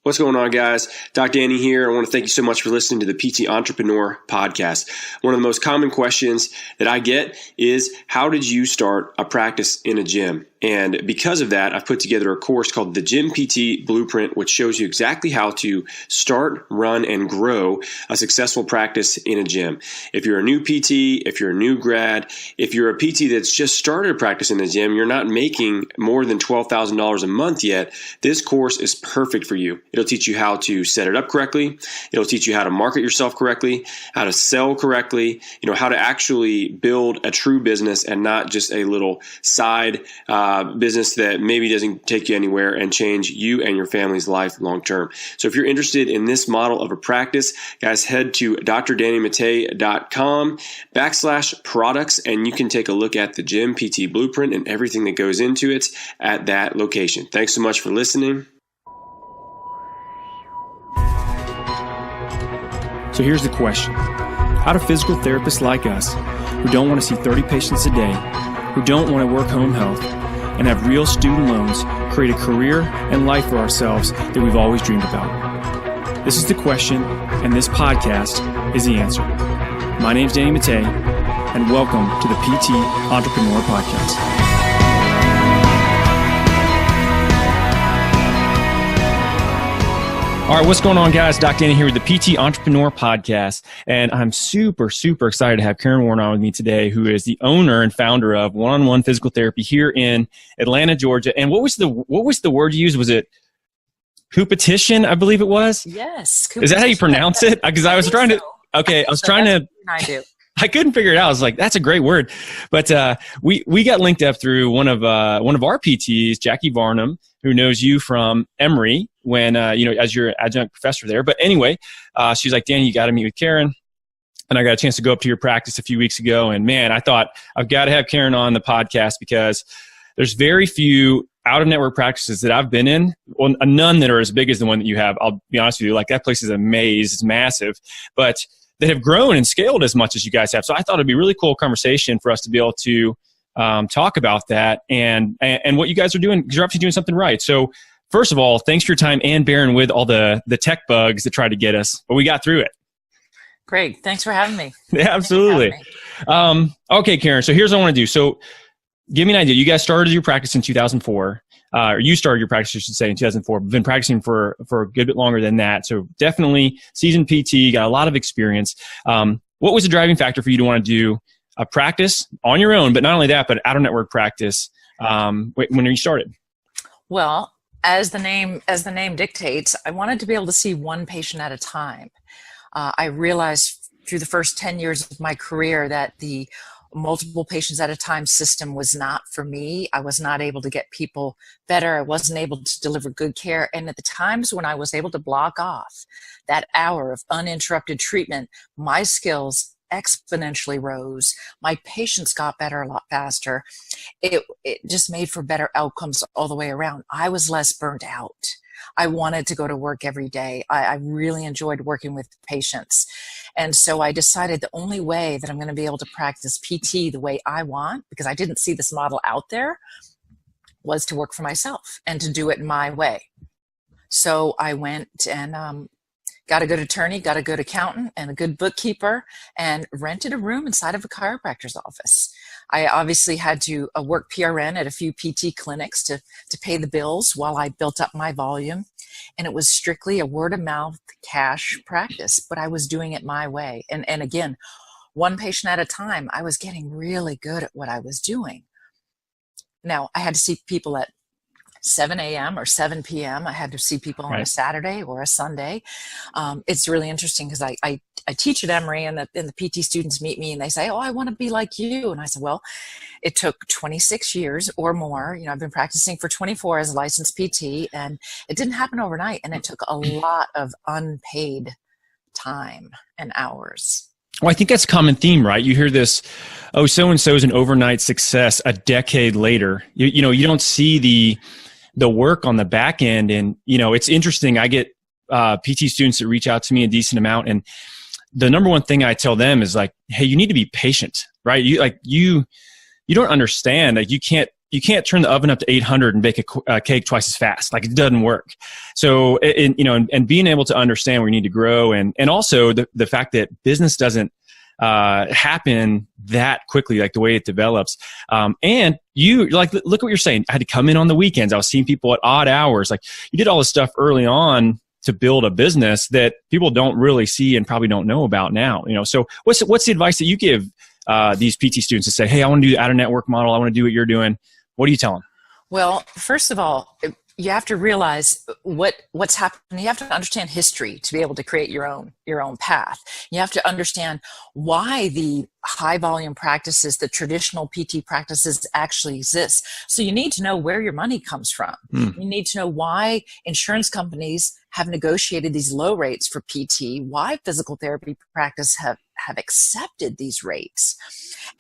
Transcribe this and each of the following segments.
What's going on, guys? Doc Danny here. I want to thank you so much for listening to the PT Entrepreneur Podcast. One of the most common questions that I get is, how did you start a practice in a gym? And because of that, I've put together a course called the Gym PT Blueprint, which shows you exactly how to start, run, and grow a successful practice in a gym. If you're a new PT, if you're a new grad, if you're a PT that's just started a practice in the gym, you're not making more than $12,000 a month yet, this course is perfect for you. It'll teach you how to set it up correctly. It'll teach you how to market yourself correctly, how to sell correctly, how to actually build a true business and not just a little side business that maybe doesn't take you anywhere and change you and your family's life long term. So if you're interested in this model of a practice, guys, head to drdannymate.com/products and you can take a look at the Gym PT Blueprint and everything that goes into it at that location. Thanks so much for listening. So here's the question. How do physical therapists like us, who don't want to see 30 patients a day, who don't want to work home health, and have real student loans, create a career and life for ourselves that we've always dreamed about? This is the question, and this podcast is the answer. My name's Danny Mate, and welcome to the PT Entrepreneur Podcast. All right, what's going on, guys? Doc Danny here with the PT Entrepreneur Podcast, and I'm super excited to have Karen Warren on with me today, who is the owner and founder of One-on-One Physical Therapy here in Atlanta, Georgia. And what was the word you used? Was it hoopetition? I believe it was. Yes. Is that how you pronounce it? Because I was trying to. Okay, I was trying to. I do. I couldn't figure it out. I was like, that's a great word. But we got linked up through one of our PTs, Jackie Varnum, who knows you from Emory when, as your adjunct professor there. But anyway, she's like, Danny, you got to meet with Karen. And I got a chance to go up to your practice a few weeks ago. And man, I thought I've got to have Karen on the podcast because there's very few out-of-network practices that I've been in, well, none that are as big as the one that you have. I'll be honest with you, like that place is a maze. It's massive. But that have grown and scaled as much as you guys have. So I thought it'd be a really cool conversation for us to be able to talk about that and what you guys are doing, because you're obviously doing something right. So first of all, thanks for your time and bearing with all the tech bugs that tried to get us, but we got through it. Great. Thanks for having me. Yeah, absolutely. Okay, Karen. So here's what I want to do. So give me an idea. You guys started your practice in 2004. Or you started your practice, I should say, in 2004. Been practicing for a good bit longer than that. So definitely seasoned PT, got a lot of experience. What was the driving factor for you to want to do a practice on your own, but not only that, but out-of-network practice when you started? Well, as the name dictates, I wanted to be able to see one patient at a time. I realized through the first 10 years of my career that the multiple patients at a time system was not for me. I was not able to get people better. I wasn't able to deliver good care. And at the times when I was able to block off that hour of uninterrupted treatment, my skills exponentially rose. My patients got better a lot faster. It just made for better outcomes all the way around. I was less burnt out. I wanted to go to work every day. I really enjoyed working with patients. And so I decided the only way that I'm going to be able to practice PT the way I want, because I didn't see this model out there, was to work for myself and to do it my way. So I went and got a good attorney, got a good accountant, and a good bookkeeper, and rented a room inside of a chiropractor's office. I obviously had to work PRN at a few PT clinics to pay the bills while I built up my volume. And it was strictly a word-of-mouth cash practice, but I was doing it my way. And again, one patient at a time, I was getting really good at what I was doing. Now, I had to see people at 7 a.m. or 7 p.m. I had to see people on a Saturday or a Sunday. It's really interesting because I teach at Emory and the PT students meet me and they say, oh, I want to be like you. And I said, well, it took 26 years or more. I've been practicing for 24 as a licensed PT, and it didn't happen overnight. And it took a lot of unpaid time and hours. Well, I think that's a common theme, right? You hear this, oh, so-and-so is an overnight success a decade later. You don't see the work on the back end. And, it's interesting. I get PT students that reach out to me a decent amount. And the number one thing I tell them is like, hey, you need to be patient, right? You don't understand. Like, you can't you can't turn the oven up to 800 and bake a cake twice as fast. Like, it doesn't work. So, and being able to understand where you need to grow, and also the fact that business doesn't happen that quickly, like the way it develops. And you, like, look what you're saying. I had to come in on the weekends. I was seeing people at odd hours. Like, you did all this stuff early on to build a business that people don't really see and probably don't know about now. So what's the advice that you give these PT students to say, hey, I want to do the out-of-network model. I want to do what you're doing. What do you tell them? Well, first of all, you have to realize what's happening. You have to understand history to be able to create your own path. You have to understand why the high volume practices, the traditional PT practices, actually exist. So you need to know where your money comes from. You need to know why insurance companies have negotiated these low rates for PT, why physical therapy practice have accepted these rates,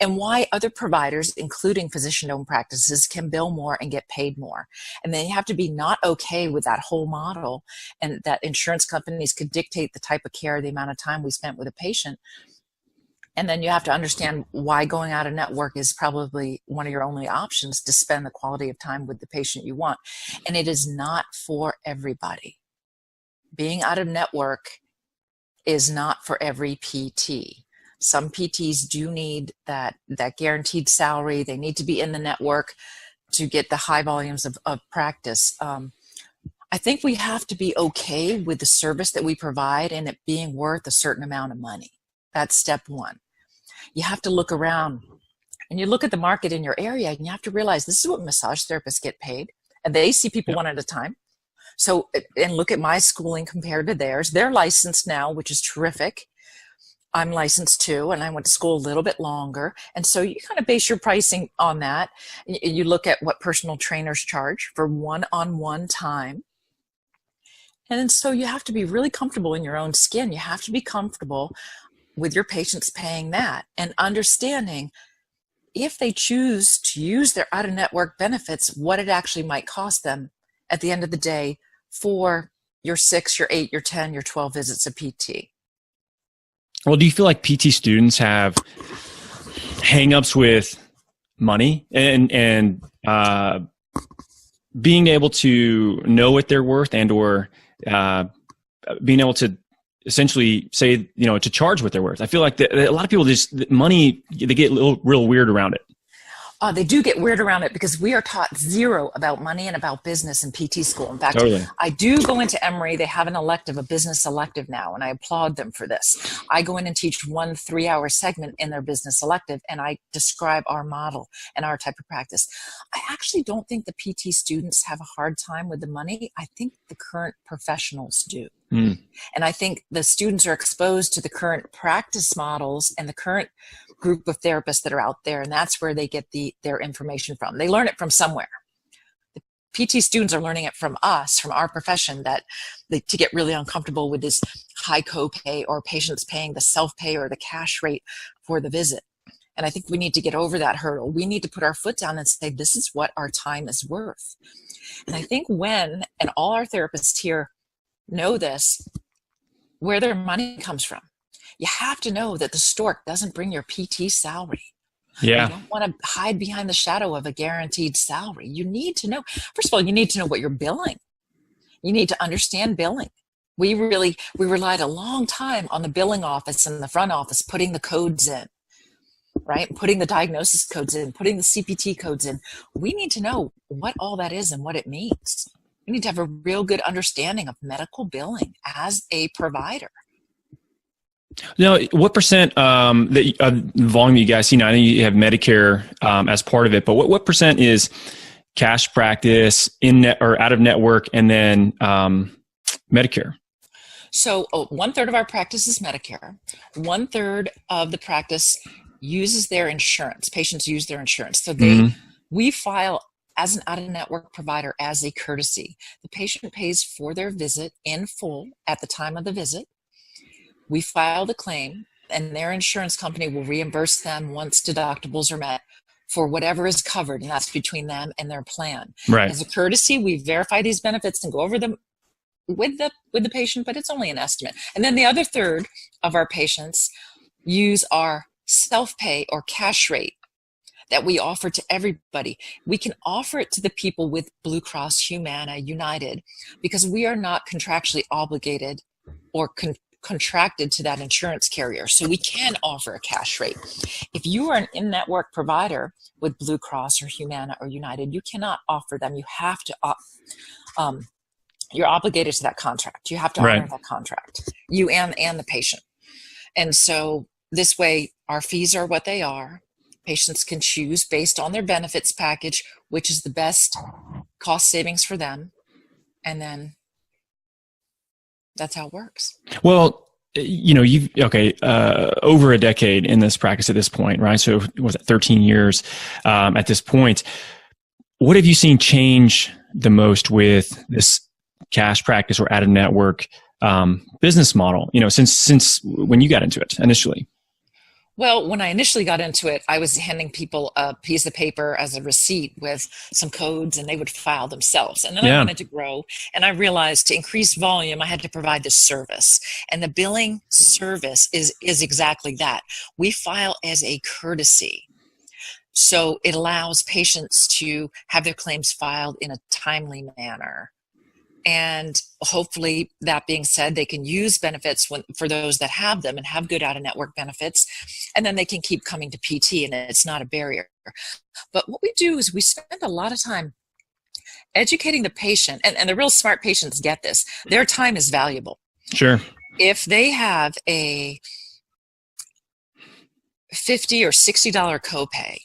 and why other providers, including physician-owned practices, can bill more and get paid more. And then you have to be not okay with that whole model, and that insurance companies could dictate the type of care, the amount of time we spent with a patient. And then you have to understand why going out of network is probably one of your only options to spend the quality of time with the patient you want. And it is not for everybody. Being out of network is not for every PT. Some PTs do need that guaranteed salary. They need to be in the network to get the high volumes of practice. I think we have to be okay with the service that we provide and it being worth a certain amount of money. That's step one. You have to look around and you look at the market in your area and you have to realize this is what massage therapists get paid. And they see people one at a time. So, and look at my schooling compared to theirs. They're licensed now, which is terrific. I'm licensed too, and I went to school a little bit longer. And so you kind of base your pricing on that. You look at what personal trainers charge for one-on-one time. And so you have to be really comfortable in your own skin. You have to be comfortable with your patients paying that and understanding if they choose to use their out-of-network benefits, what it actually might cost them at the end of the day for your 6, your 8, your 10, your 12 visits of PT. Well, do you feel like PT students have hangups with money and being able to know what they're worth or being able to essentially say, to charge what they're worth? I feel like a lot of people money, they get real weird around it. They do get weird around it because we are taught zero about money and about business in PT school. In fact, Totally. I do go into Emory. They have an elective, a business elective now, and I applaud them for this. I go in and teach 1 3-hour segment in their business elective, and I describe our model and our type of practice. I actually don't think the PT students have a hard time with the money. I think the current professionals do. And I think the students are exposed to the current practice models and the current group of therapists that are out there, and that's where they get their information from. They learn it from somewhere. The PT students are learning it from us, from our profession, to get really uncomfortable with this high copay or patients paying the self-pay or the cash rate for the visit. And I think we need to get over that hurdle. We need to put our foot down and say, this is what our time is worth. And I think and all our therapists here know this, where their money comes from. You have to know that the stork doesn't bring your PT salary. Yeah. You don't want to hide behind the shadow of a guaranteed salary. You need to know, first of all, you need to know what you're billing. You need to understand billing. We relied a long time on the billing office and the front office putting the codes in, right? Putting the diagnosis codes in, putting the CPT codes in. We need to know what all that is and what it means. We need to have a real good understanding of medical billing as a provider. What percent the volume you guys see now? I know you have Medicare as part of it, but what percent is cash practice, in net or out of network, and then Medicare? So 1/3 of our practice is Medicare. 1/3 of the practice uses their insurance. Patients use their insurance. So we file as an out-of-network provider as a courtesy. The patient pays for their visit in full at the time of the visit. We file the claim, and their insurance company will reimburse them once deductibles are met for whatever is covered, and that's between them and their plan. Right. As a courtesy, we verify these benefits and go over them with the patient, but it's only an estimate. And then the other 1/3 of our patients use our self-pay or cash rate. that we offer to everybody. We can offer it to the people with Blue Cross, Humana, United, because we are not contractually obligated or contracted to that insurance carrier. So we can offer a cash rate. If you are an in-network provider with Blue Cross or Humana or United, you cannot offer them. You have to, you're obligated to that contract. You have to honor that contract, you and the patient. And so this way, our fees are what they are. Patients can choose based on their benefits package, which is the best cost savings for them. And then that's how it works. Well, you've over a decade in this practice at this point, right? So was it 13 years at this point? What have you seen change the most with this cash practice or out-of-network business model? Since when you got into it initially. Well, when I initially got into it, I was handing people a piece of paper as a receipt with some codes, and they would file themselves. And then I wanted to grow, and I realized to increase volume, I had to provide this service. And the billing service is exactly that. We file as a courtesy. So it allows patients to have their claims filed in a timely manner. And hopefully, that being said, they can use benefits for those that have them and have good out-of-network benefits, and then they can keep coming to PT, and it's not a barrier. But what we do is we spend a lot of time educating the patient, and the real smart patients get this. Their time is valuable. Sure. If they have a $50 or $60 copay,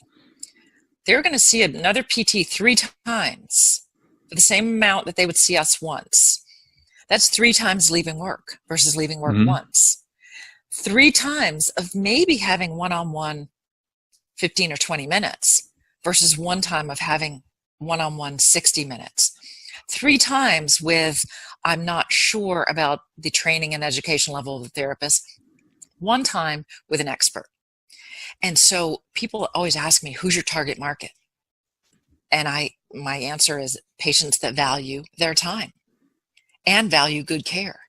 they're going to see another PT 3 times for the same amount that they would see us once. That's 3 times leaving work versus leaving work once. 3 times of maybe having one-on-one 15 or 20 minutes versus 1 time of having one-on-one 60 minutes. 3 times with, I'm not sure about the training and education level of the therapist. 1 time with an expert. And so people always ask me, who's your target market? And my answer is patients that value their time and value good care.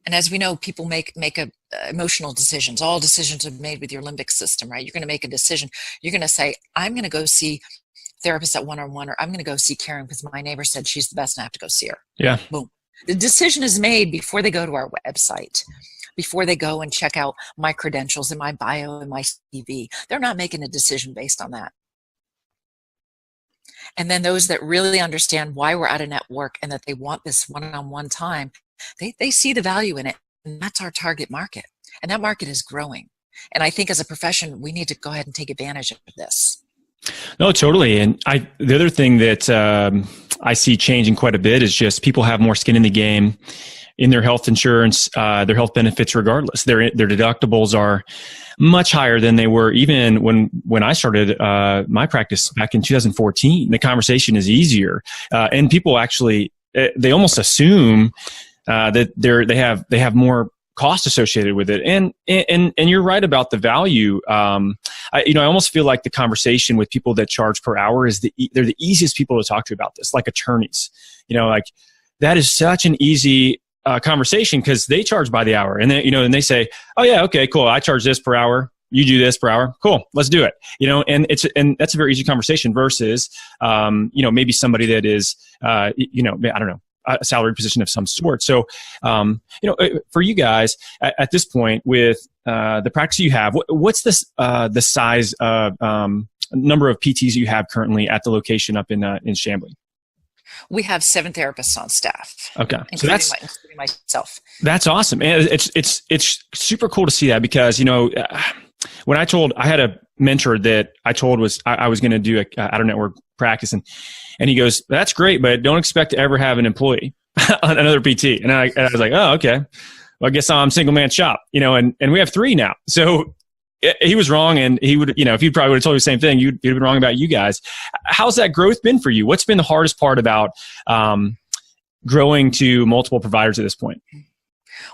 And as we know, people make emotional decisions. All decisions are made with your limbic system, right? You're going to make a decision. You're going to say, I'm going to go see therapist at one-on-one, or I'm going to go see Karen because my neighbor said she's the best and I have to go see her. Yeah. Boom. The decision is made before they go to our website, before they go and check out my credentials and my bio and my CV. They're not making a decision based on that. And then those that really understand why we're out of network and that they want this one-on-one time, they see the value in it. And that's our target market. And that market is growing. And I think as a profession, we need to go ahead and take advantage of this. No, totally. And the other thing that I see changing quite a bit is just people have more skin in the game in their health insurance, their health benefits regardless. Their deductibles are much higher than they were even when I started my practice back in 2014. The conversation is easier, and people actually they almost assume that they have more cost associated with it. And you're right about the value. I almost feel like the conversation with people that charge per hour is they're the easiest people to talk to about this, like attorneys. Like that is such an easy conversation because they charge by the hour, and then and they say, oh yeah, okay, cool, I charge this per hour, you do this per hour, cool, let's do it. And that's a very easy conversation versus maybe somebody that is I don't know, a salaried position of some sort. So for you guys at this point with the practice you have, what's this the size of number of PTs you have currently at the location up in Chamblee? We have 7 therapists on staff. Okay, so including myself. That's awesome, and it's super cool to see that because when I had a mentor that I told I was going to do a out of network practice, and he goes, "That's great, but don't expect to ever have an employee, another PT." And I was like, "Oh, okay. Well, I guess I'm single man shop, and we have 3 now." So he was wrong, and he would, if he probably would have told you the same thing, you'd have been wrong about you guys. How's that growth been for you? What's been the hardest part about growing to multiple providers at this point?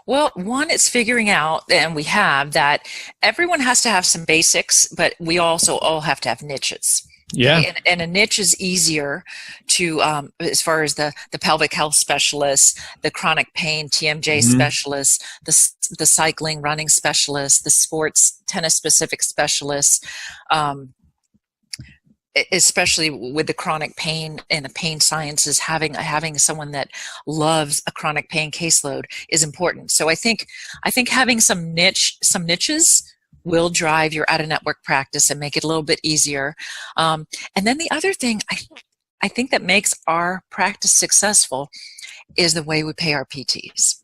Well, one is figuring out, and we have, that everyone has to have some basics, but we also all have to have niches. Yeah. Okay? And a niche is easier to, as far as the pelvic health specialists, the chronic pain TMJ specialists, the cycling, running specialists, the sports, tennis specific specialists, especially with the chronic pain and the pain sciences, having someone that loves a chronic pain caseload is important. So I think having some niches will drive your out-of-network practice and make it a little bit easier. And then the other thing I think that makes our practice successful is the way we pay our PTs.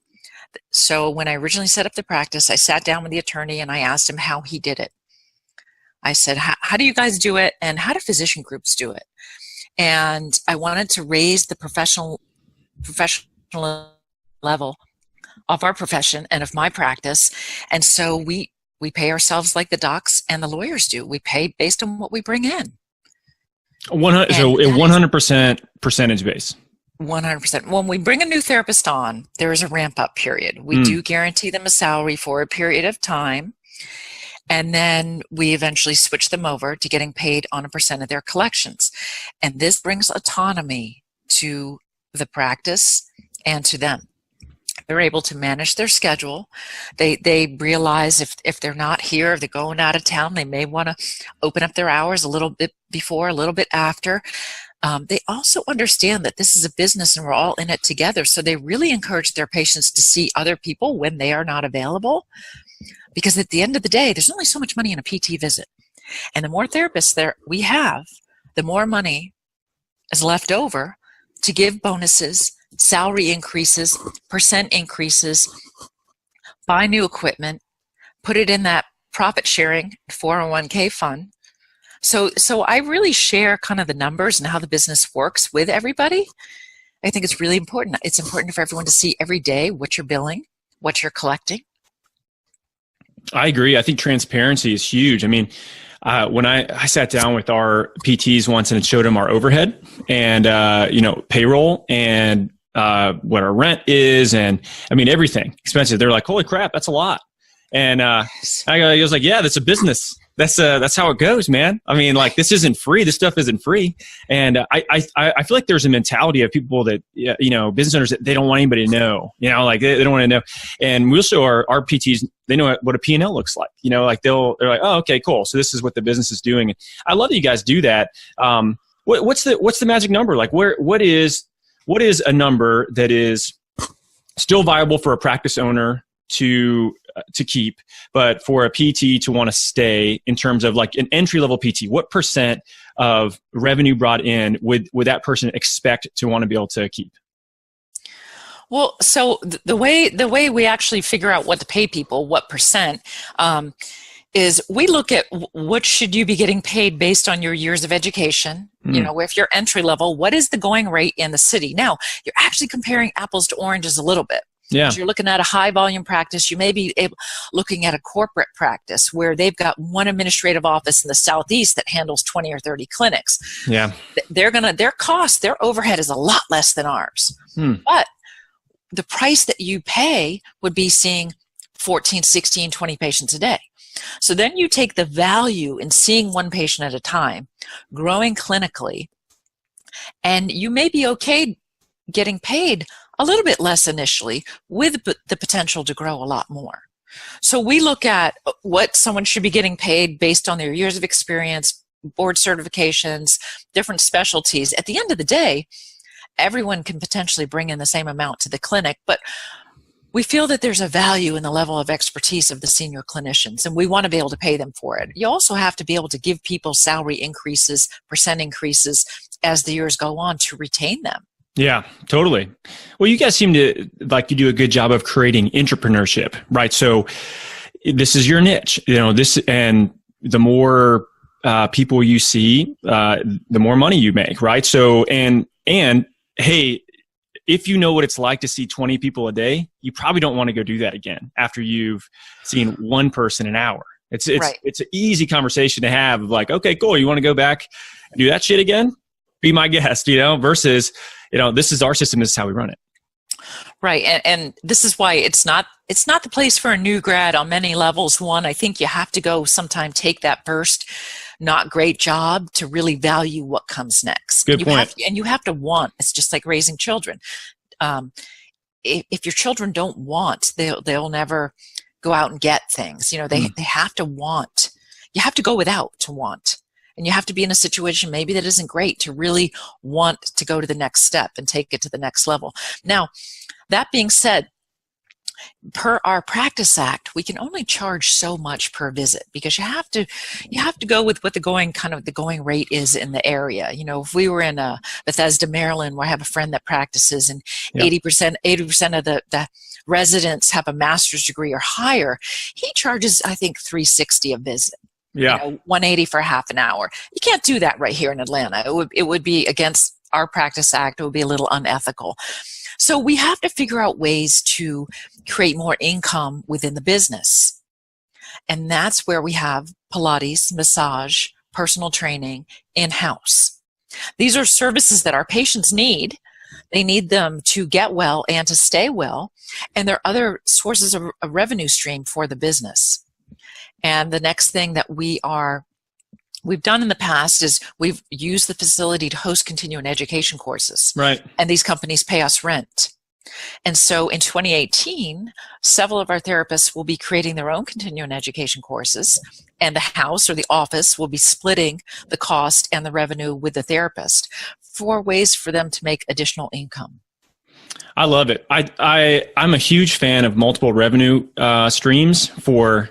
So when I originally set up the practice, I sat down with the attorney and I asked him how he did it. I said, how do you guys do it, and how do physician groups do it? And I wanted to raise the professional level of our profession and of my practice. And so we pay ourselves like the docs and the lawyers do. We pay based on what we bring in. 100, so a 100% percentage base. 100%. When we bring a new therapist on, there is a ramp-up period. We do guarantee them a salary for a period of time. And then we eventually switch them over to getting paid on a percent of their collections. And this brings autonomy to the practice and to them. They're able to manage their schedule. They realize if they're not here, if they're going out of town, they may want to open up their hours a little bit before, a little bit after. They also understand that this is a business and we're all in it together. So they really encourage their patients to see other people when they are not available. Because at the end of the day, there's only so much money in a PT visit. And the more therapists there we have, the more money is left over to give bonuses, salary increases, percent increases, buy new equipment, put it in that profit sharing 401k fund. So I really share kind of the numbers and how the business works with everybody. I think it's really important. It's important for everyone to see every day what you're billing, what you're collecting. I agree. I think transparency is huge. I mean, when I sat down with our PTs once and showed them our overhead and, payroll and what our rent is, and I mean, everything expensive. They're like, holy crap, that's a lot. And I was like, yeah, that's a business. That's how it goes, man. I mean, like, this isn't free. This stuff isn't free. And I feel like there's a mentality of people that, business owners, that they don't want anybody to know, like they don't want to know. And we'll show our PTs, they know what a P&L looks like, like they're like, oh, okay, cool. So this is what the business is doing. And I love that you guys do that. What's the magic number? Like what is a number that is still viable for a practice owner to keep, but for a PT to want to stay, in terms of like an entry-level PT? What percent of revenue brought in would that person expect to want to be able to keep? Well, so the way we actually figure out what to pay people, what percent, is we look at what should you be getting paid based on your years of education. If you're entry level, what is the going rate in the city? Now, you're actually comparing apples to oranges a little bit. Yeah. You're looking at a high volume practice. You may be looking at a corporate practice where they've got one administrative office in the Southeast that handles 20 or 30 clinics. Yeah. Their cost, their overhead is a lot less than ours. But the price that you pay would be seeing 14, 16, 20 patients a day. So then you take the value in seeing one patient at a time, growing clinically, and you may be okay getting paid a little bit less initially with the potential to grow a lot more. So we look at what someone should be getting paid based on their years of experience, board certifications, different specialties. At the end of the day, everyone can potentially bring in the same amount to the clinic, but we feel that there's a value in the level of expertise of the senior clinicians, and we want to be able to pay them for it. You also have to be able to give people salary increases, percent increases as the years go on to retain them. Yeah, totally. Well, you guys seem to like you do a good job of creating entrepreneurship, right? So this is your niche, and the more people you see, the more money you make, right? So, and hey, if you know what it's like to see 20 people a day, you probably don't want to go do that again after you've seen one person an hour. It's Right. It's an easy conversation to have of like, okay, cool. You want to go back and do that shit again? Be my guest, versus, this is our system. This is how we run it. Right. And this is why it's not the place for a new grad on many levels. One, I think you have to go sometime take that first not great job to really value what comes next. Good point. You have to want. It's just like raising children. If your children don't want, they'll never go out and get things. They have to want. You have to go without to want. And you have to be in a situation maybe that isn't great to really want to go to the next step and take it to the next level. Now, that being said, per our Practice Act, we can only charge so much per visit, because you have to go with what the going rate is in the area. If we were in Bethesda, Maryland, where I have a friend that practices, and 80% of the residents have a master's degree or higher, he charges, I think, $360 a visit. Yeah. $180 for half an hour. You can't do that right here in Atlanta. It would be against our Practice Act. It would be a little unethical. So we have to figure out ways to create more income within the business. And that's where we have Pilates, massage, personal training in-house. These are services that our patients need. They need them to get well and to stay well. And there are other sources of a revenue stream for the business. And the next thing that we've done in the past is we've used the facility to host continuing education courses. Right. And these companies pay us rent. And so in 2018, several of our therapists will be creating their own continuing education courses, and the house or the office will be splitting the cost and the revenue with the therapist for ways for them to make additional income. I love it. I'm a huge fan of multiple revenue streams for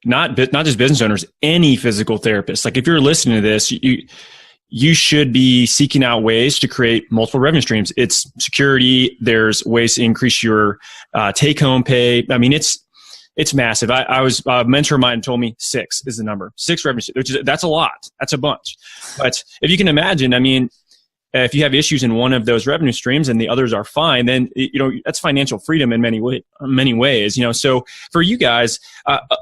not just business owners, any physical therapist. Like if you're listening to this, you should be seeking out ways to create multiple revenue streams. It's security. There's ways to increase your take-home pay. I mean, it's massive. I was a mentor of mine told me 6 is the number. 6 revenue streams, that's a lot. That's a bunch. But if you can imagine, I mean, if you have issues in one of those revenue streams and the others are fine, then that's financial freedom in many ways. So for you guys,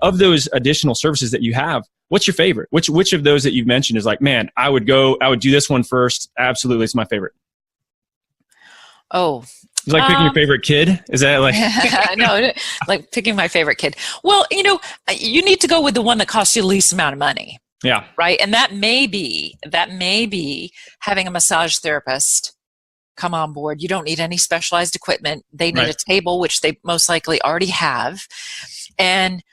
of those additional services that you have, what's your favorite? Which of those that you've mentioned is like, man, I would do this one first. Absolutely, it's my favorite. Oh, it's like picking your favorite kid. Is that like? No, like picking my favorite kid. Well, you need to go with the one that costs you the least amount of money. Yeah. Right. And that may be having a massage therapist come on board. You don't need any specialized equipment. They need a table, which they most likely already have. And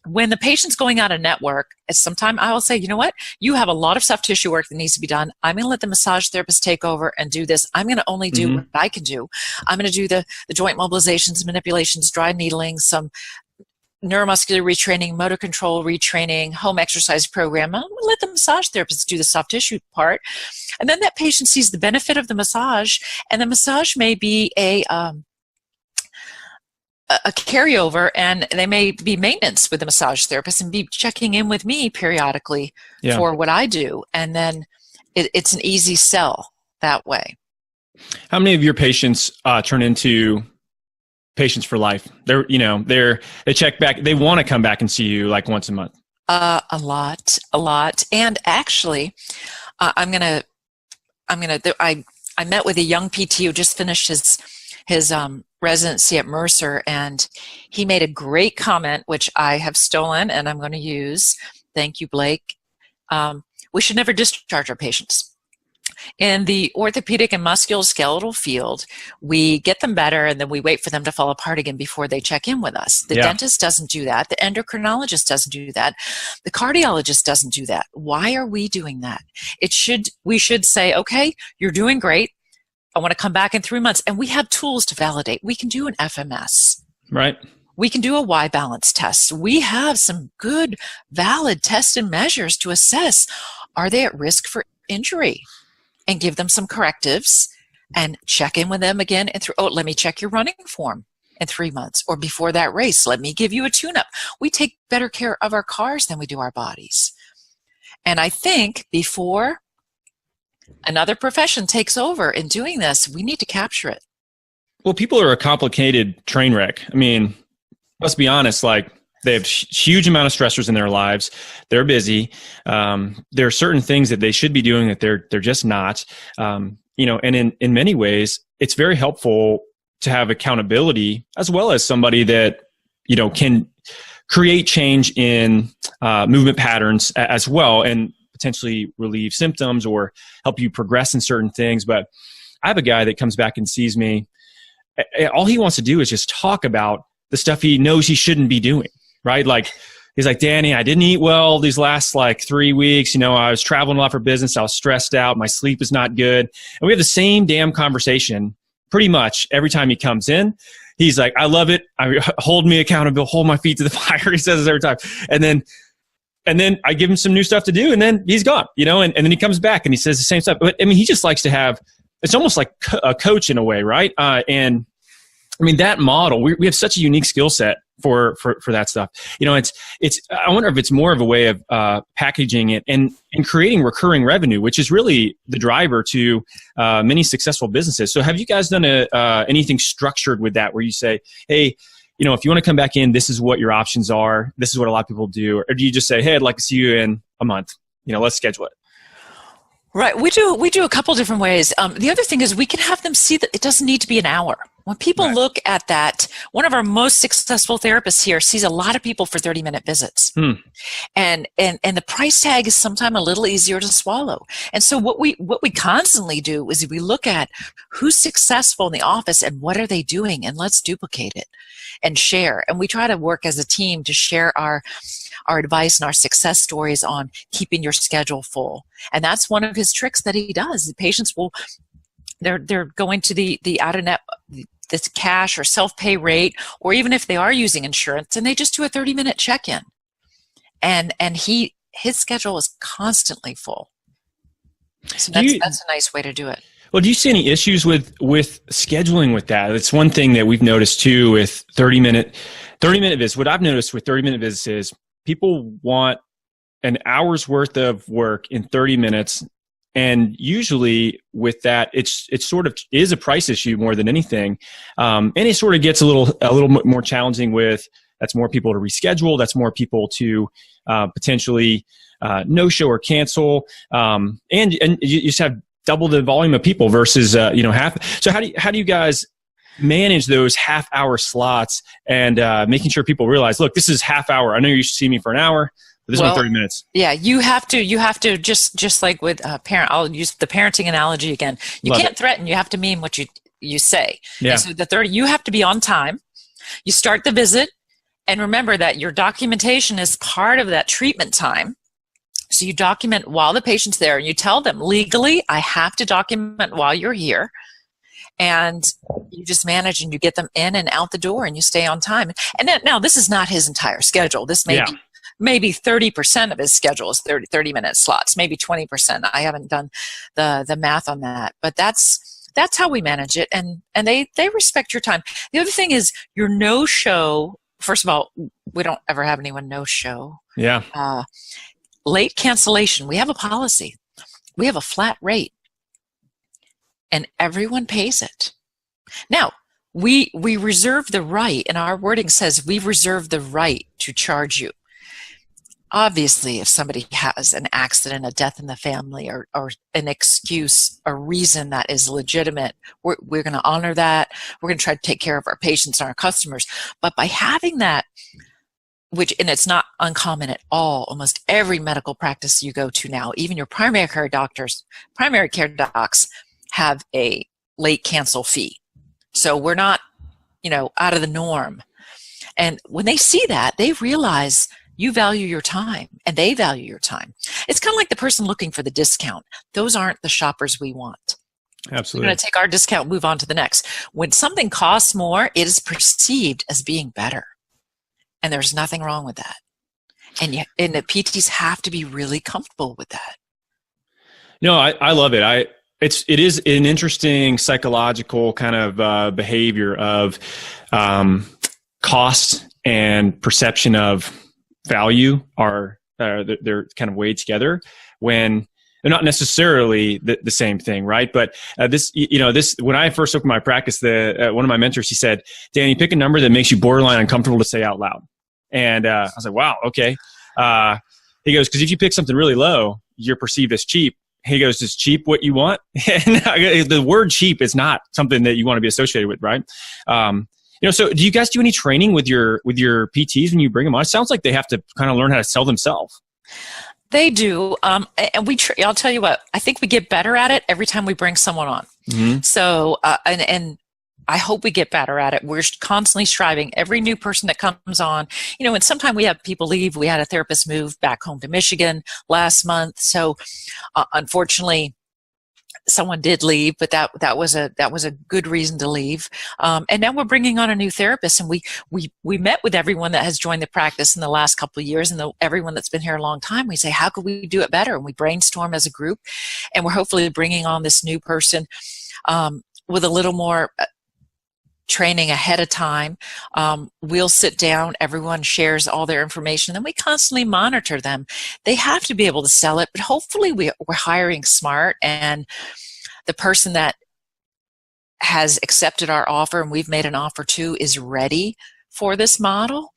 when the patient's going out of network, sometimes I will say, you know what? You have a lot of soft tissue work that needs to be done. I'm going to let the massage therapist take over and do this. I'm going to only do what I can do. I'm going to do the joint mobilizations, manipulations, dry needling, some neuromuscular retraining, motor control retraining, home exercise program. I'm going to let the massage therapist do the soft tissue part. And then that patient sees the benefit of the massage, and the massage may be a carryover, and they may be maintenance with the massage therapist and be checking in with me periodically for what I do. And then it's an easy sell that way. How many of your patients turn into patients for life? They check back. They want to come back and see you like once a month. A lot. And actually, I met with a young PT who just finished his residency at Mercer, and he made a great comment, which I have stolen and I'm going to use. Thank you, Blake. We should never discharge our patients. In the orthopedic and musculoskeletal field, we get them better and then we wait for them to fall apart again before they check in with us. The dentist doesn't do that. The endocrinologist doesn't do that. The cardiologist doesn't do that. Why are we doing that? We should say, okay, you're doing great. I want to come back in 3 months. And we have tools to validate. We can do an FMS. Right. We can do a Y balance test. We have some good, valid tests and measures to assess, are they at risk for injury? And give them some correctives and check in with them again. And let me check your running form in 3 months, or before that race, let me give you a tune-up. We take better care of our cars than we do our bodies. And I think before another profession takes over in doing this, we need to capture it. Well, people are a complicated train wreck. I mean, let's be honest, like, they have huge amount of stressors in their lives. They're busy. There are certain things that they should be doing that they're just not. And in many ways, it's very helpful to have accountability, as well as somebody that can create change in movement patterns as well, and potentially relieve symptoms or help you progress in certain things. But I have a guy that comes back and sees me. All he wants to do is just talk about the stuff he knows he shouldn't be doing. Right? Like, He's like, Danny, I didn't eat well these last like 3 weeks. I was traveling a lot for business. I was stressed out. My sleep is not good. And we have the same damn conversation pretty much every time he comes in. He's like, I love it. Hold me accountable, hold my feet to the fire. He says this every time. And then I give him some new stuff to do, and then he's gone, and then he comes back and he says the same stuff. But he just likes to have, it's almost like a coach in a way, right? And that model, we have such a unique skill set for that stuff. It's I wonder if it's more of a way of packaging it and creating recurring revenue, which is really the driver to many successful businesses. So have you guys done anything structured with that, where you say, hey, if you want to come back in, this is what your options are. This is what a lot of people do. Or do you just say, hey, I'd like to see you in a month. Let's schedule it. Right. We do a couple different ways. The other thing is we can have them see that it doesn't need to be an hour. When people look at that, one of our most successful therapists here sees a lot of people for 30-minute visits. And the price tag is sometimes a little easier to swallow. And so what we constantly do is we look at who's successful in the office and what are they doing, and let's duplicate it and share. And we try to work as a team to share our advice and our success stories on keeping your schedule full. And that's one of his tricks that he does. The patients they're going to the out-of-net, this cash or self-pay rate, or even if they are using insurance, and they just do a 30-minute check-in. And his schedule is constantly full. So that's a nice way to do it. Well, do you see any issues with scheduling with that? It's one thing that we've noticed too with 30-minute visits. What I've noticed with 30-minute visits is people want an hour's worth of work in 30 minutes. And usually with that, it sort of is a price issue more than anything. And it sort of gets a little more challenging with, that's more people to reschedule. That's more people to potentially no-show or cancel. And you just have double the volume of people versus half. So how do you guys manage those half-hour slots and making sure people realize, look, this is half hour. I know you should see me for an hour. This is 30 minutes. Yeah, you have to just like with parent. I'll use the parenting analogy again. You can't threaten. You have to mean what you say. Yeah. And so you have to be on time. You start the visit, and remember that your documentation is part of that treatment time. So you document while the patient's there, and you tell them legally, I have to document while you're here. And you just manage, and you get them in and out the door, and you stay on time. And then, now this is not his entire schedule. This may be maybe 30% of his schedule is 30-minute slots, maybe 20%. I haven't done the math on that, but that's how we manage it. And they respect your time. The other thing is your no-show. First of all, we don't ever have anyone no-show. Yeah. Late cancellation. We have a policy. We have a flat rate, and everyone pays it. Now, we reserve the right, and our wording says we reserve the right to charge you. Obviously, if somebody has an accident, a death in the family, or an excuse, a reason that is legitimate, we're going to honor that. We're going to try to take care of our patients and our customers. But by having that, and it's not uncommon at all, almost every medical practice you go to now, even your primary care docs have a late cancel fee. So we're not, out of the norm. And when they see that, they realize you value your time, and they value your time. It's kind of like the person looking for the discount. Those aren't the shoppers we want. Absolutely. We're going to take our discount, move on to the next. When something costs more, it is perceived as being better. And there's nothing wrong with that. And the PTs have to be really comfortable with that. No, I love it. It is an interesting psychological kind of behavior of cost and perception of value are they're kind of weighed together when they're not necessarily the same thing, right? But this when I first opened my practice, one of my mentors, he said, "Danny, pick a number that makes you borderline uncomfortable to say out loud." And I was like, "Wow, okay." He goes, "Because if you pick something really low, you're perceived as cheap." He goes, "Is cheap what you want?" And the word cheap is not something that you want to be associated with, right? So do you guys do any training with your PTs when you bring them on? It sounds like they have to kind of learn how to sell themselves. They do. And I'll tell you what, I think we get better at it every time we bring someone on. Mm-hmm. So, and I hope we get better at it. We're constantly striving. Every new person that comes on, and sometimes we have people leave. We had a therapist move back home to Michigan last month. So unfortunately, someone did leave, but that was a good reason to leave. And now we're bringing on a new therapist, and we met with everyone that has joined the practice in the last couple of years, and everyone that's been here a long time. We say, how could we do it better? And we brainstorm as a group, and we're hopefully bringing on this new person with a little more training ahead of time. We'll sit down, everyone shares all their information, and we constantly monitor them. They have to be able to sell it, but hopefully we're hiring smart, and the person that has accepted our offer and we've made an offer to is ready for this model.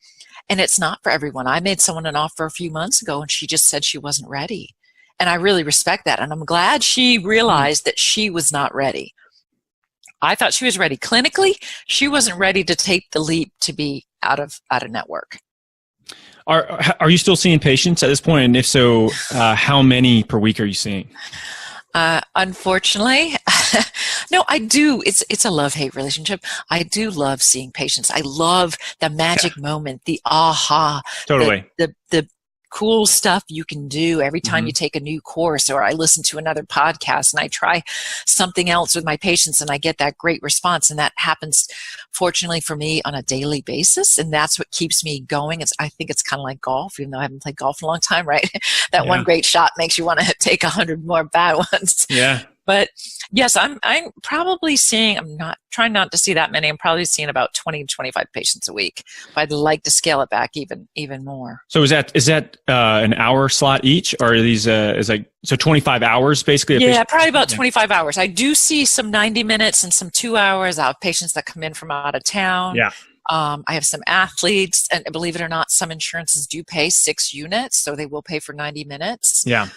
And it's not for everyone. I made someone an offer a few months ago, and she just said she wasn't ready. And I really respect that. And I'm glad she realized that she was not ready. I thought she was ready clinically. She wasn't ready to take the leap to be out of network. Are you still seeing patients at this point? And if so, how many per week are you seeing? Unfortunately, no, I do. It's a love-hate relationship. I do love seeing patients. I love the magic moment, the aha, totally, the cool stuff you can do every time you take a new course, or I listen to another podcast and I try something else with my patients and I get that great response. And that happens, fortunately for me, on a daily basis. And that's what keeps me going. I think it's kind of like golf, even though I haven't played golf in a long time, right? That one great shot makes you want to take 100 more bad ones. Yeah. But yes, I'm probably seeing, I'm not trying not to see that many. I'm probably seeing about 20 to 25 patients a week. But I'd like to scale it back even more. So is that an hour slot each, or are these so 25 hours basically? Yeah, probably about 25 hours. I do see some 90 minutes and some 2 hours. I have patients that come in from out of town. Yeah. I have some athletes, and believe it or not, some insurances do pay 6 units, so they will pay for 90 minutes. Yeah.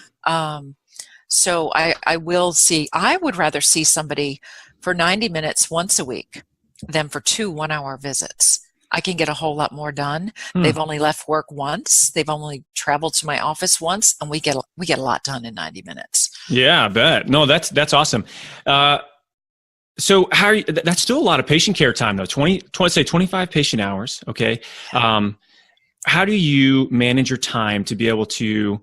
So I would rather see somebody for 90 minutes once a week than for 2 1-hour visits. I can get a whole lot more done. They've only left work once. They've only traveled to my office once, and we get a lot done in 90 minutes. Yeah, I bet. No, that's awesome. So how are you, that's still a lot of patient care time though. 25 patient hours. Okay. How do you manage your time to be able to,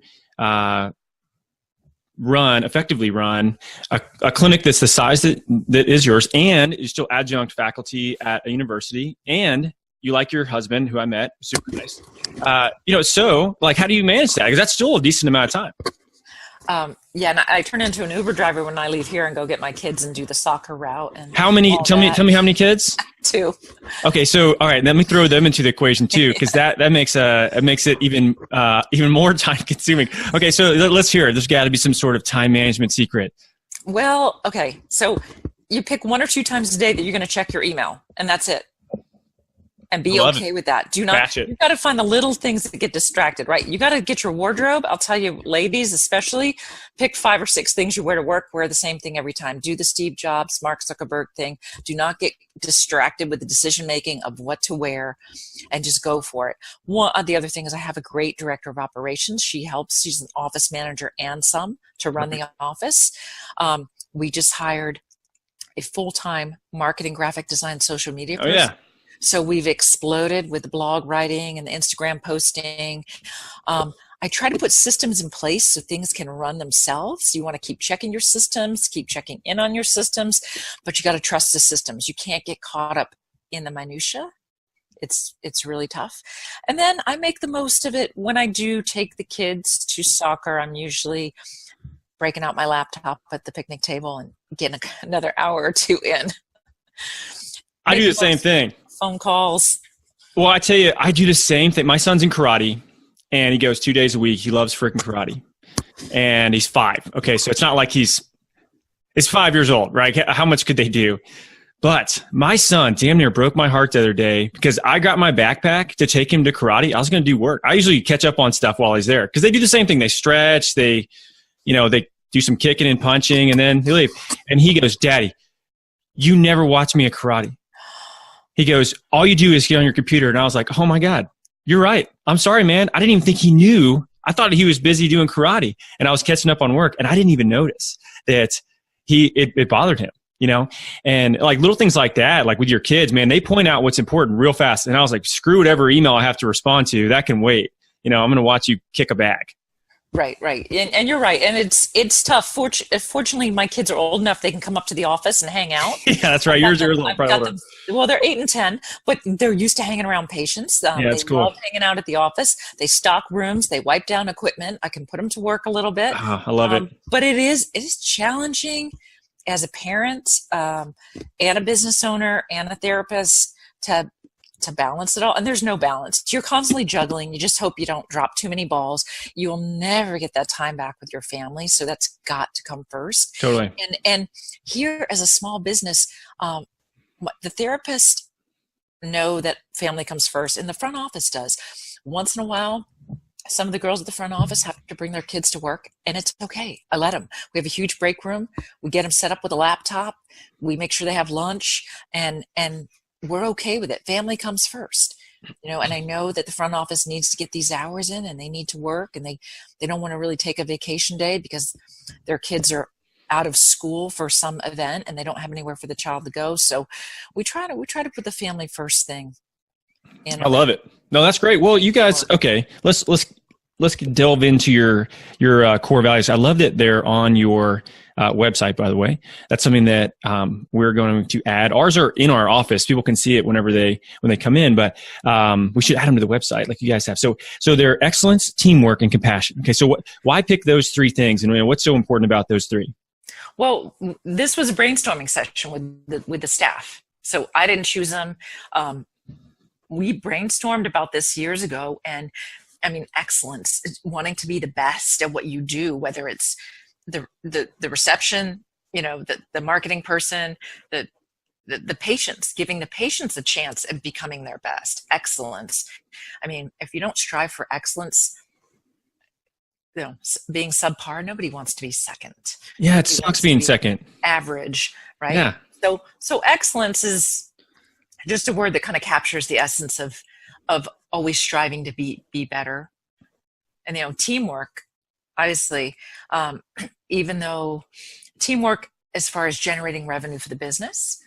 effectively run a clinic that's the size that is yours, and you're still adjunct faculty at a university, and you like your husband, who I met, super nice. So like, how do you manage that? Because that's still a decent amount of time. Yeah, and I turn into an Uber driver when I leave here and go get my kids and do the soccer route. And how many? Tell me how many kids? 2. Okay, so all right, let me throw them into the equation too, because that makes it even more time consuming. Okay, so let's hear it. There's got to be some sort of time management secret. Well, okay, so you pick 1 or 2 times a day that you're going to check your email, and that's it. And be okay with that. You've got to find the little things that get distracted, right? You got to get your wardrobe. I'll tell you, ladies especially, pick 5 or 6 things you wear to work. Wear the same thing every time. Do the Steve Jobs, Mark Zuckerberg thing. Do not get distracted with the decision making of what to wear, and just go for it. The other thing is I have a great director of operations. She helps. She's an office manager and some to run the office. We just hired a full-time marketing, graphic design, social media person. Oh, yeah. So we've exploded with the blog writing and the Instagram posting. I try to put systems in place so things can run themselves. You want to keep checking your systems, keep checking in on your systems, but you got to trust the systems. You can't get caught up in the minutia. It's really tough. And then I make the most of it when I do take the kids to soccer. I'm usually breaking out my laptop at the picnic table and getting another hour or 2 in. I do the same thing. Phone calls. Well, I tell you, I do the same thing. My son's in karate, and he goes 2 days a week. He loves freaking karate, and he's 5. Okay, so it's not like he's 5 years old, right? How much could they do? But my son damn near broke my heart the other day because I got my backpack to take him to karate. I was going to do work. I usually catch up on stuff while he's there because they do the same thing. They stretch, they do some kicking and punching, and then they leave. And he goes, "Daddy, you never watch me at karate." He goes, "All you do is get on your computer." And I was like, "Oh my God, you're right. I'm sorry, man. I didn't even think he knew. I thought he was busy doing karate, and I was catching up on work, and I didn't even notice that it bothered him. you know, and like little things like that, like with your kids, man, they point out what's important real fast. And I was like, screw whatever email I have to respond to, that can wait. You know, I'm going to watch you kick a bag. Right. And you're right. And it's tough. Fortunately, my kids are old enough they can come up to the office and hang out. Yeah, that's right. Yours are a little probably older. Well, they're 8 and 10, but they're used to hanging around patients. Yeah, that's cool. They love hanging out at the office. They stock rooms. They wipe down equipment. I can put them to work a little bit. Oh, I love it. But it is challenging as a parent and a business owner and a therapist to balance it all. And there's no balance. You're constantly juggling. You just hope you don't drop too many balls. You'll never get that time back with your family. So that's got to come first. Totally. And here as a small business, the therapists know that family comes first, and the front office does. Once in a while, some of the girls at the front office have to bring their kids to work, and it's okay. I let them. We have a huge break room. We get them set up with a laptop. We make sure they have lunch, and we're okay with it. Family comes first, you know, and I know that the front office needs to get these hours in, and they need to work, and they don't want to really take a vacation day because their kids are out of school for some event and they don't have anywhere for the child to go. So we try to put the family first thing. I love it. No, that's great. Well, you guys, okay, let's delve into your core values. I love that they're on your website, by the way. That's something that we're going to add. Ours are in our office. People can see it when they come in, but we should add them to the website like you guys have. So they're excellence, teamwork, and compassion. Okay, so why pick those three things, and what's so important about those three? Well, this was a brainstorming session with the staff, so I didn't choose them. We brainstormed about this years ago, and I mean, excellence, wanting to be the best at what you do, whether it's the reception, you know, the marketing person, the patients, giving the patients a chance of becoming their best. Excellence. I mean, if you don't strive for excellence, you know, being subpar, nobody wants to be second. Yeah, it sucks being second. Average, right? Yeah. So excellence is just a word that kind of captures the essence of always striving to be better. And, you know, teamwork, obviously, even though teamwork as far as generating revenue for the business,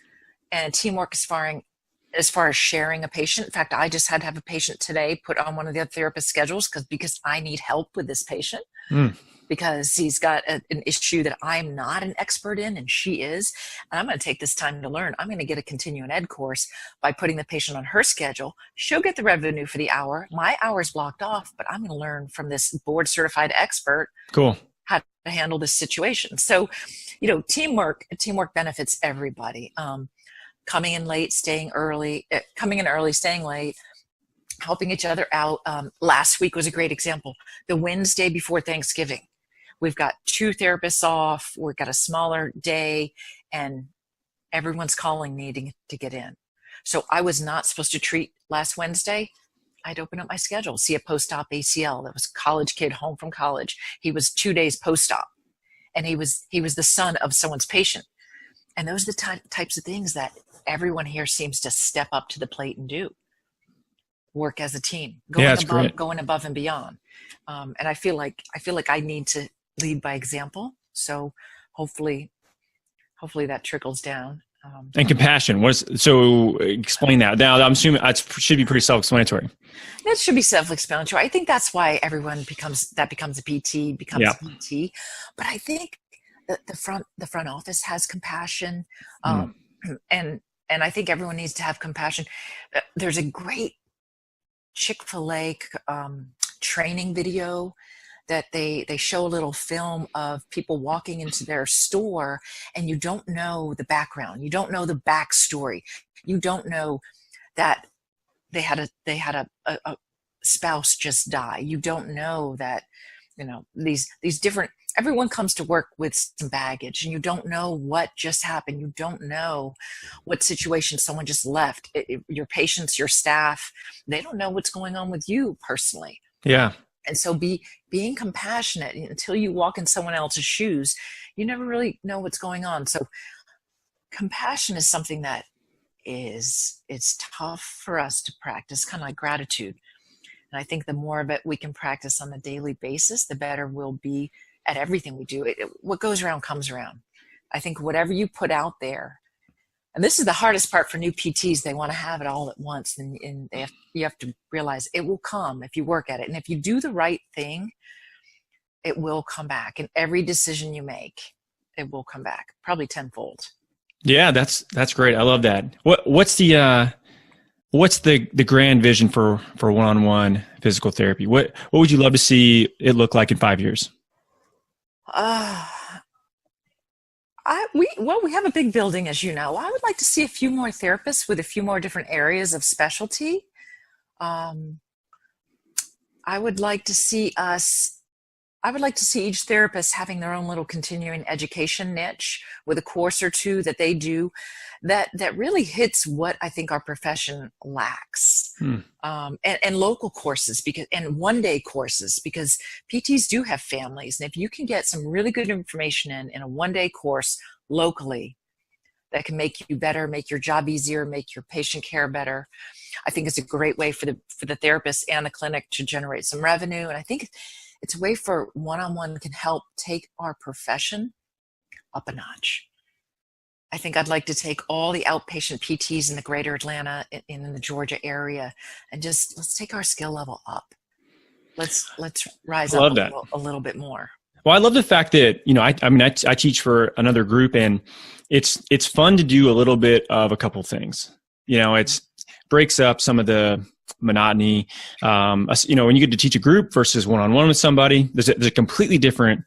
and teamwork as far as sharing a patient. In fact, I just had to have a patient today put on one of the other therapist schedules because I need help with this patient. Because he's got an issue that I'm not an expert in and she is. And I'm going to take this time to learn. I'm going to get a continuing ed course by putting the patient on her schedule. She'll get the revenue for the hour. My hour's blocked off, but I'm going to learn from this board certified expert how to handle this situation. So, you know, teamwork benefits everybody. Coming in late, staying early, coming in early, staying late, helping each other out. Last week was a great example. The Wednesday before Thanksgiving. We've got 2 therapists off. We've got a smaller day, and everyone's calling needing to get in. So I was not supposed to treat last Wednesday. I'd open up my schedule, see a post-op ACL. That was a college kid home from college. He was 2 days post-op, and he was the son of someone's patient. And those are the types of things that everyone here seems to step up to the plate and do. Work as a team, going above and beyond. And I feel like I need to lead by example. So hopefully that trickles down. And compassion. So explain that. Now I'm assuming that should be pretty self-explanatory. That should be self-explanatory. I think that's why everyone becomes a PT, a PT. But I think that the front office has compassion. And I think everyone needs to have compassion. There's a great Chick-fil-A training video that they show a little film of people walking into their store, and you don't know the background. You don't know the backstory. You don't know that they had a spouse just die. You don't know that, you know, these different, everyone comes to work with some baggage, and you don't know what just happened. You don't know what situation someone just left. Your patients, your staff, they don't know what's going on with you personally. Yeah. And so being compassionate until you walk in someone else's shoes, you never really know what's going on. So compassion is something that it's tough for us to practice, kind of like gratitude. And I think the more of it we can practice on a daily basis, the better we'll be at everything we do. What goes around comes around. I think whatever you put out there, and this is the hardest part for new PTs, they want to have it all at once, and you have to realize it will come if you work at it. And if you do the right thing, it will come back. And every decision you make, it will come back, probably tenfold. Yeah, that's great. I love that. What's the grand vision for one-on-one physical therapy? What would you love to see it look like in 5 years? We have a big building, as you know. I would like to see a few more therapists with a few more different areas of specialty. I would like to see each therapist having their own little continuing education niche with a course or two that they do that really hits what I think our profession lacks. And local courses and one-day courses, because PTs do have families. And if you can get some really good information in a one-day course locally that can make you better, make your job easier, make your patient care better, I think it's a great way for the therapist and the clinic to generate some revenue. And I think it's a way for one-on-one can help take our profession up a notch. I think I'd like to take all the outpatient PTs in the greater Atlanta, in the Georgia area, and let's take our skill level up. Let's rise up a little bit more. Well, I love the fact that, I teach for another group, and it's fun to do a little bit of a couple things. It's breaks up some of the monotony. When you get to teach a group versus one-on-one with somebody, there's a completely different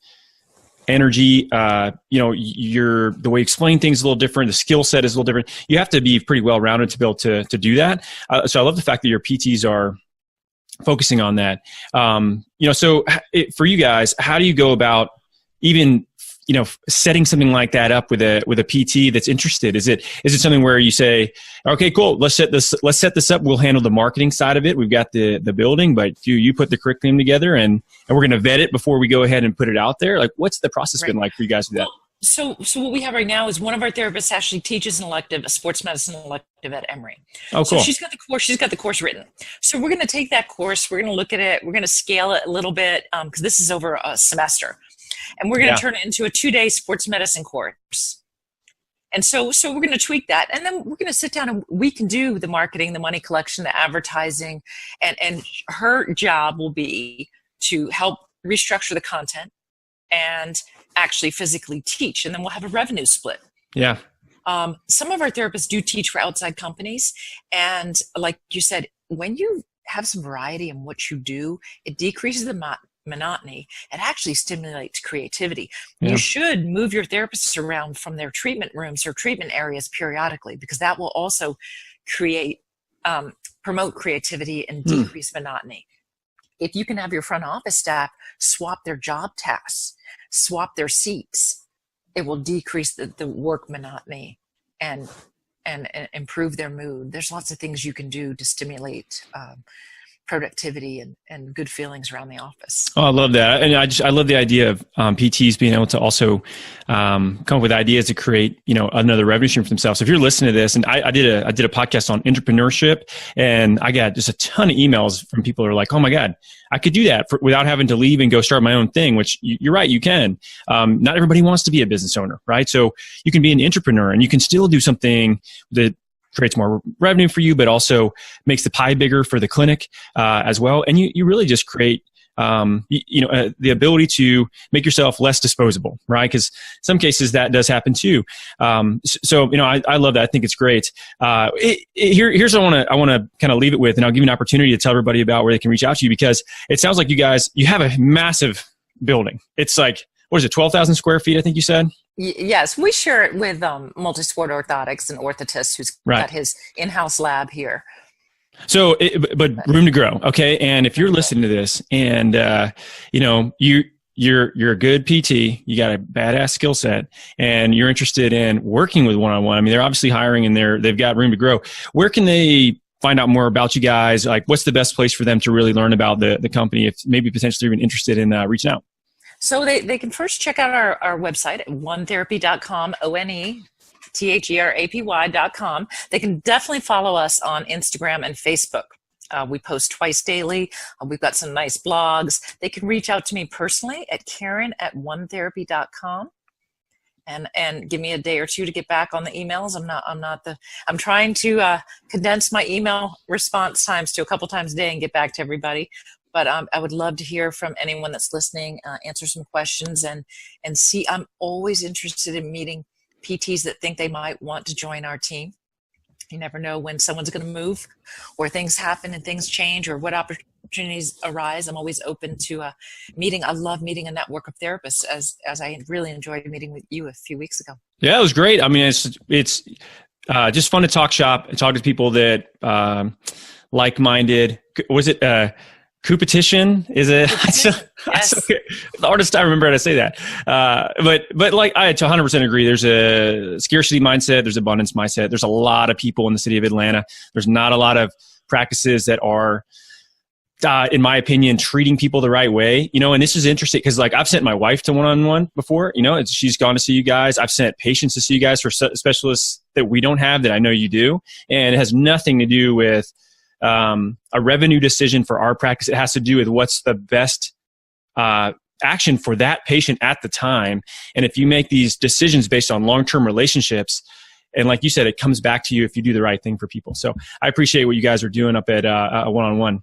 energy. The way you explain things is a little different. The skill set is a little different. You have to be pretty well-rounded to be able to do that. So I love the fact that your PTs are focusing on that. For you guys, how do you go about even, setting something like that up with a PT that's interested? Is it something where you say, okay, cool, let's set this up. We'll handle the marketing side of it. We've got the building, but you put the curriculum together and we're going to vet it before we go ahead and put it out there? Like, what's the process been like for you guys to do that? So what we have right now is one of our therapists actually teaches a sports medicine elective at Emory. Oh, cool. So she's got the course written. So we're going to take that course. We're going to look at it. We're going to scale it a little bit because this is over a semester. And we're going to turn it into a 2-day sports medicine course. And so we're going to tweak that. And then we're going to sit down and we can do the marketing, the money collection, the advertising. And her job will be to help restructure the content and actually physically teach. And then we'll have a revenue split. Yeah. Some of our therapists do teach for outside companies. And like you said, when you have some variety in what you do, it decreases the monotony. It actually stimulates creativity. Yeah. You should move your therapists around from their treatment rooms or treatment areas periodically, because that will also promote creativity and decrease monotony. If you can have your front office staff swap their job tasks, swap their seats, it will decrease the work monotony and improve their mood. There's lots of things you can do to stimulate productivity and good feelings around the office. Oh, I love that. And I love the idea of PTs being able to also come up with ideas to create, another revenue stream for themselves. So if you're listening to this, and I did a podcast on entrepreneurship, and I got just a ton of emails from people who are like, oh my God, I could do that without having to leave and go start my own thing, which you're right, you can. Not everybody wants to be a business owner, right? So you can be an entrepreneur and you can still do something that creates more revenue for you, but also makes the pie bigger for the clinic as well. And you really just create, the ability to make yourself less disposable, right? Because some cases that does happen too. I love that. I think it's great. Here's what I want to kind of leave it with, and I'll give you an opportunity to tell everybody about where they can reach out to you, because it sounds like you have a massive building. It's like, what is it, 12,000 square feet, I think you said? Yes, we share it with Multisport Orthotics, an orthotist who's got his in-house lab here. So, but room to grow, okay? And if you're listening to this and, you're a good PT, you got a badass skill set, and you're interested in working with one-on-one, I mean, they're obviously hiring and they've got room to grow. Where can they find out more about you guys? Like, what's the best place for them to really learn about the company, if maybe potentially even interested in reaching out? So they can first check out our website at onetherapy.com, ONETHERAPY.com. They can definitely follow us on Instagram and Facebook. We post twice daily. We've got some nice blogs. They can reach out to me personally at Karen@onetherapy.com. and give me a day or two to get back on the emails. I'm trying to condense my email response times to a couple times a day and get back to everybody. But I would love to hear from anyone that's listening, answer some questions, and see. I'm always interested in meeting PTs that think they might want to join our team. You never know when someone's going to move, or things happen and things change, or what opportunities arise. I'm always open to meeting. I love meeting a network of therapists, as I really enjoyed meeting with you a few weeks ago. Yeah, it was great. I mean, it's just fun to talk shop and talk to people that like-minded. Was it competition? Is it? Yes. The hardest I remember how to say that. But like I 100% agree. There's a scarcity mindset. There's abundance mindset. There's a lot of people in the city of Atlanta. There's not a lot of practices that are, in my opinion, treating people the right way. And this is interesting because like I've sent my wife to one-on-one before. She's gone to see you guys. I've sent patients to see you guys for specialists that we don't have that I know you do, and it has nothing to do with a revenue decision for our practice. It has to do with what's the best action for that patient at the time. And if you make these decisions based on long-term relationships, and like you said, it comes back to you if you do the right thing for people. So I appreciate what you guys are doing up at one-on-one.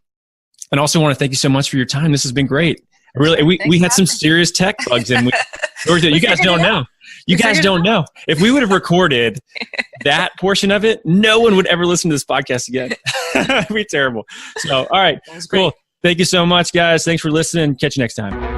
And also want to thank you so much for your time. This has been great. Really, we had some serious tech bugs, and you guys don't know. You guys don't know. If we would have recorded that portion of it, no one would ever listen to this podcast again. It'd be terrible. So, all right, cool. Thank you so much, guys. Thanks for listening. Catch you next time.